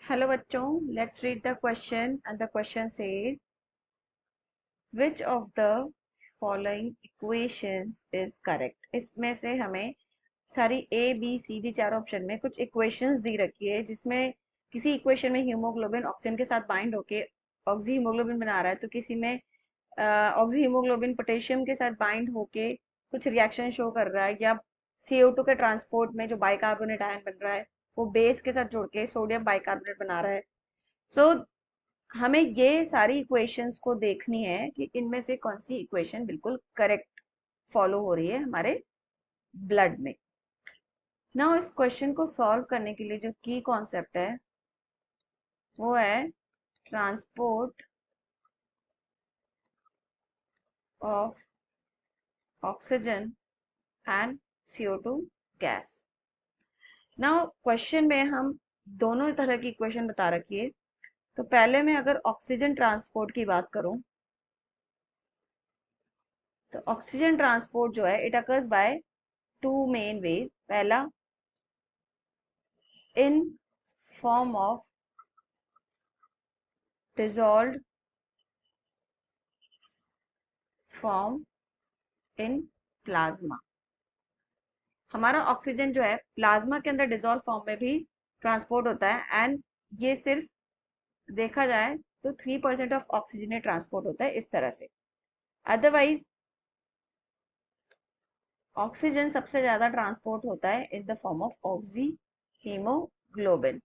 Hello बच्चों, let's read the question and the question says which of the following equations is correct. इसमें से हमें सारी A B C D चार option में कुछ इक्वेशंस दी रखी है, जिसमें किसी इक्वेशन में हीमोग्लोबिन ऑक्सीजन के साथ बाइंड होके ऑक्सी हीमोग्लोबिन बना रहा है, तो किसी में ऑक्सी हीमोग्लोबिन पोटेशियम के साथ बाइंड होके कुछ रिएक्शन शो कर रहा है, या CO2 के ट्रांसपोर्ट में जो बाइकार्बोनेट आयन बन रहा है वो बेस के साथ जुड़ के सोडियम बाइकार्बोनेट बना रहा है। सो हमें ये सारी इक्वेशंस को देखनी है कि इनमें से कौन सी इक्वेशन बिल्कुल करेक्ट फॉलो हो रही है हमारे ब्लड में। नाउ इस क्वेश्चन को सॉल्व करने के लिए जो की कॉन्सेप्ट है वो है transport of oxygen and CO2 gas. Now question में हम दोनों तरह की इक्वेशन बता रखी है। तो पहले मैं अगर ऑक्सीजन ट्रांसपोर्ट की बात करूं, तो ऑक्सीजन ट्रांसपोर्ट जो है it occurs by two main ways. पहला, in form of dissolved form in plasma. हमारा ऑक्सीजन जो है प्लाज्मा के अंदर डिजोल्व फॉर्म में भी ट्रांसपोर्ट होता है, एंड ये सिर्फ देखा जाए तो 3% ऑफ ऑक्सीजन ट्रांसपोर्ट होता है इस तरह से। अदरवाइज ऑक्सीजन सबसे ज्यादा ट्रांसपोर्ट होता है in the form of oxyhaemoglobin.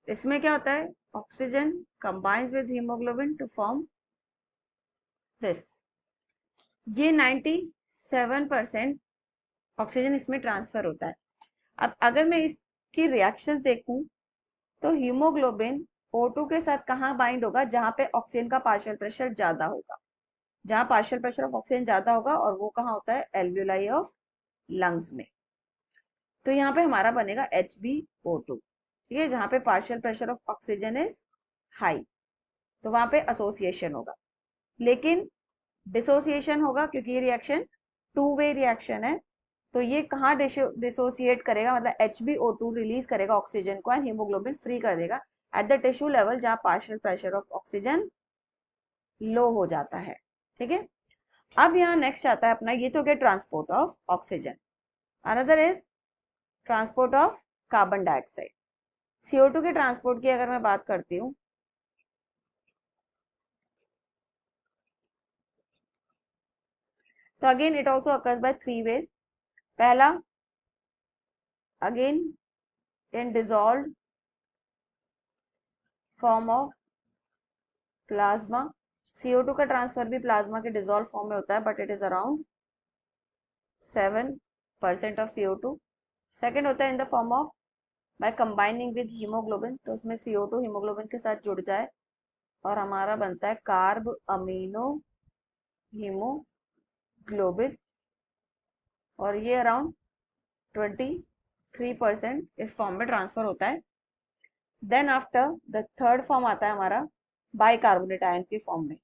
इसमें क्या होता है, oxygen combines with haemoglobin to form this. ये 97% ऑक्सीजन इसमें ट्रांसफर होता है। अब अगर मैं इसकी रिएक्शंस देखूं, तो हीमोग्लोबिन O2 के साथ कहाँ बाइंड होगा, जहां पे ऑक्सीजन का पार्शियल प्रेशर ज्यादा होगा। जहां पार्शियल प्रेशर ऑफ ऑक्सीजन ज्यादा होगा, और वो कहाँ होता है, एल्वियोलाई ऑफ लंग्स में। तो यहाँ पे हमारा बनेगा HbO2। ठीक है, जहां पे partial pressure of oxygen is high, तो वहां पे एसोसिएशन होगा। लेकिन डिसोसिएशन होगा, क्योंकि ये रिएक्शन टू वे रिएक्शन है। तो ये कहाँ डिसोसिएट करेगा, मतलब HbO2 रिलीज करेगा ऑक्सीजन को, एंड हीमोग्लोबिन फ्री कर देगा एट द टिश्यू लेवल, जहां पार्शियल प्रेशर ऑफ ऑक्सीजन लो हो जाता है। ठीक है, अब यहाँ नेक्स्ट आता है अपना, ये तो क्या, transport of oxygen. Another is transport of carbon dioxide. CO2 के ट्रांसपोर्ट की अगर मैं बात करती हूँ, तो again it also occurs by three ways. पहला, again in dissolve form of plasma. CO2 का ट्रांसफर भी प्लाज्मा के डिजोल्व फॉर्म में होता है, but it is around 7% of CO2। Second होता है in the form of by combining with haemoglobin, तो उसमें CO2 हीमोग्लोबिन के साथ जुड़ जाए और हमारा बनता है कार्ब अमीनो हीमोग्लोबिन, और ये अराउंड 23% इस फॉर्म में ट्रांसफर होता है। Then after the third form आता है हमारा बाइकार्बोनेट आयन के फॉर्म में।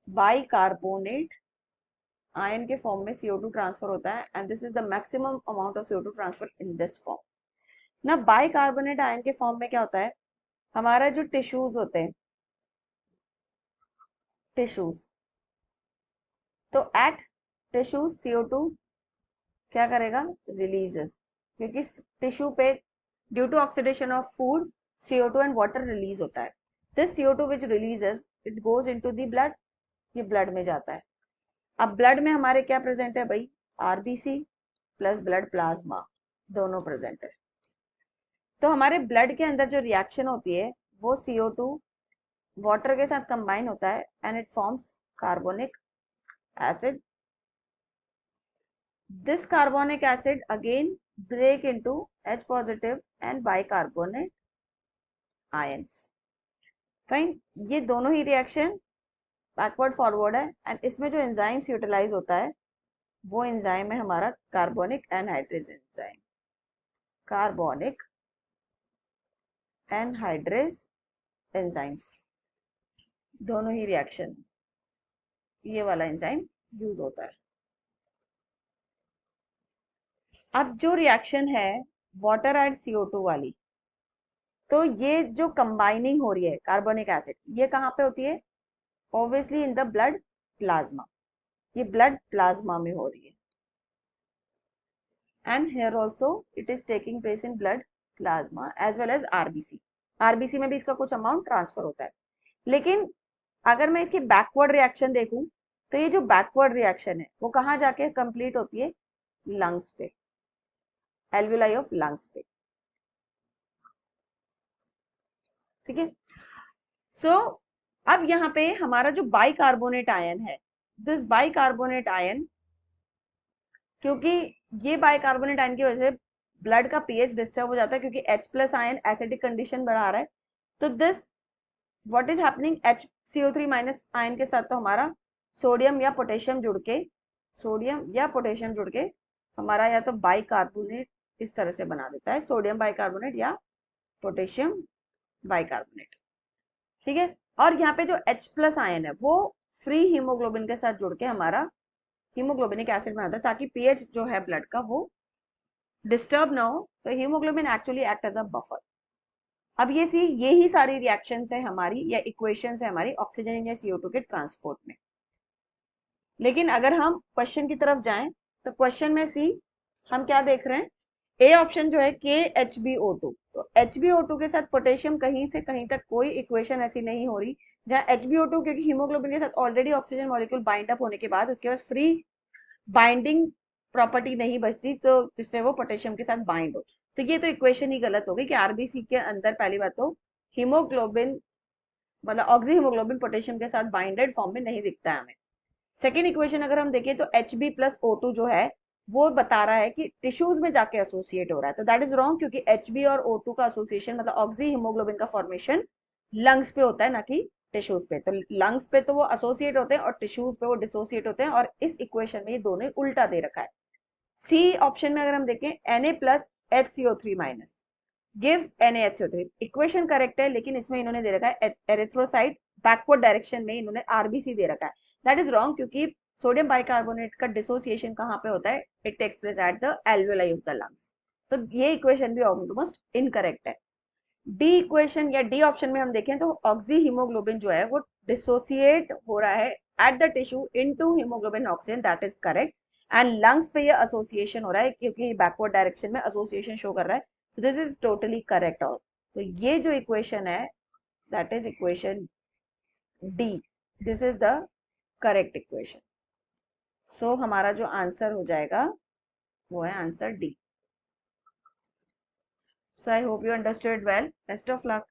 बाइकार्बोनेट आयन के फॉर्म में CO2 ट्रांसफर होता है, and this is the maximum amount of CO2 transfer in this form. ना बाइकार्बोनेट आयन के फॉर्म में क्या होता है, हमारा जो टिश्यूज होते हैं, टिश्यूज, तो एट टिश्यूज CO2 क्या करेगा, रिलीजेस, क्योंकि टिश्यू पे due to oxidation of food CO2 and water release होता है। This CO2 which releases it goes into the blood, ये ब्लड में जाता है। अब ब्लड में हमारे क्या प्रेजेंट है भाई, RBC प्लस ब्लड प्लाज्मा, दोनों प्रेजेंट है। तो हमारे ब्लड के अंदर जो रिएक्शन होती है वो CO2 वाटर के साथ कंबाइन होता है, and it forms carbonic acid. This carbonic acid again break into H positive and bicarbonate ions। Fine, ये दोनों ही रिएक्शन बैकवर्ड फॉरवर्ड है, एंड इसमें जो एंजाइम्स यूटिलाइज होता है वो एंजाइम है हमारा carbonic anhydrase enzyme. Carbonic anhydrase enzymes, दोनों ही रिएक्शन ये वाला एंजाइम यूज होता है। अब जो रिएक्शन है वाटर एंड CO2 वाली, तो ये जो कंबाइनिंग हो रही है कार्बोनिक एसिड, ये कहाँ पे होती है? Obviously in the blood plasma, ये ब्लड प्लाज्मा में हो रही है। And here also it is taking place in blood plasma as well as RBC. RBC में भी इसका कुछ अमाउंट ट्रांसफर होता है। लेकिन अगर मैं इसकी बैकवर्ड रिएक्शन देखूं, तो ये जो बैकवर्ड रिएक्शन है वो कहाँ जाके कंप्लीट होती है? लंग्स पे, एल्वुलाई ऑफ लंग्स पे। ठीक है। सो अब यहाँ पे हमारा जो बाइकार्बोनेट आयन है, दिस बाइकार्बोनेट आयन, क्योंकि ये बाइकार्बोनेट आयन की वजह से ब्लड का पीएच डिस्टर्ब हो जाता है, क्योंकि H plus ion acidic condition बढ़ा रहा है। तो this what is happening, HCO3 minus ion के साथ तो हमारा सोडियम या पोटेशियम जुड़ के, सोडियम या पोटेशियम जुड़ के हमारा या तो बाइकार्बोनेट इस तरह से बना देता है, सोडियम बाइकार्बोनेट या पोटेशियम बाइकार्बोनेट। ठीक है। और यहाँ पे जो H प्लस आयन है वो फ्री हीमोग्लोबिन के साथ जुड़ के हमारा हीमोग्लोबिनिक एसिड बनाता है, ताकि पीएच जो है ब्लड का वो डिस्टर्ब ना हो। तो haemoglobin actually act as a buffer. अब यही सारी रिएक्शंस है हमारी या इक्वेशंस है हमारी ऑक्सीजन या CO2 के ट्रांसपोर्ट में। लेकिन अगर हम क्वेश्चन की तरफ जाएं, तो क्वेश्चन में सी हम क्या देख रहे हैं? ए ऑप्शन जो है KHbO2, तो HbO2 के साथ पोटेशियम कहीं से कहीं तक कोई इक्वेशन ऐसी नहीं हो रही जहां HbO2, क्योंकि हीमोग्लोबिन के साथ already oxygen molecule bind up होने के बाद उसके बाद फ्री बाइंडिंग प्रॉपर्टी नहीं बचती, तो जिससे वो पोटेशियम के साथ बाइंड हो। तो ये तो इक्वेशन ही गलत हो गई कि आरबीसी के अंदर पहली बात तो हीमोग्लोबिन मतलब ऑक्सी हीमोग्लोबिन पोटेशियम के साथ बाइंडेड फॉर्म में नहीं दिखता है हमें। सेकेंड इक्वेशन अगर हम देखें तो Hb प्लस O2 जो है वो बता रहा है कि टिश्यूज में जाके एसोसिएट हो रहा है, तो दैट इज रॉन्ग, क्योंकि Hb और O2 का एसोसिएशन मतलब ऑक्सी हीमोग्लोबिन का फॉर्मेशन लंग्स पे होता है, ना कि टिश्यूज पे। तो लंग्स पे तो वो एसोसिएट होते हैं और टिश्यूज पे वो डिसोसिएट होते हैं, और इस इक्वेशन में ये दोनों उल्टा दे रखा है। सी ऑप्शन में अगर हम देखें Na plus HCO3 minus gives NaHCO3, equation correct है, लेकिन इसमें इन्होंने दे रखा है एरिथ्रोसाइट, बैकवर्ड डायरेक्शन में इन्होंने आरबीसी दे रखा है। दैट इज रॉन्ग, क्योंकि सोडियम बाइकार्बोनेट का डिसोसिएशन कहाँ पे होता है? It takes place at the alveoli of the lungs. तो ये इक्वेशन भी ऑलमोस्ट इनकरेक्ट है। डी इक्वेशन या डी ऑप्शन में हम देखें तो ऑक्सी हीमोग्लोबिन जो है वो डिसोसिएट हो रहा है at the tissue into haemoglobin oxygen, that is correct. And lungs पे ये एसोसिएशन हो रहा है क्योंकि बैकवर्ड डायरेक्शन में एसोसिएशन शो कर रहा है। So this is totally correct all. तो ये जो इक्वेशन है that is equation D. This is the correct equation. So हमारा जो आंसर हो जाएगा वो है answer D. So I hope you understood well. Best of luck.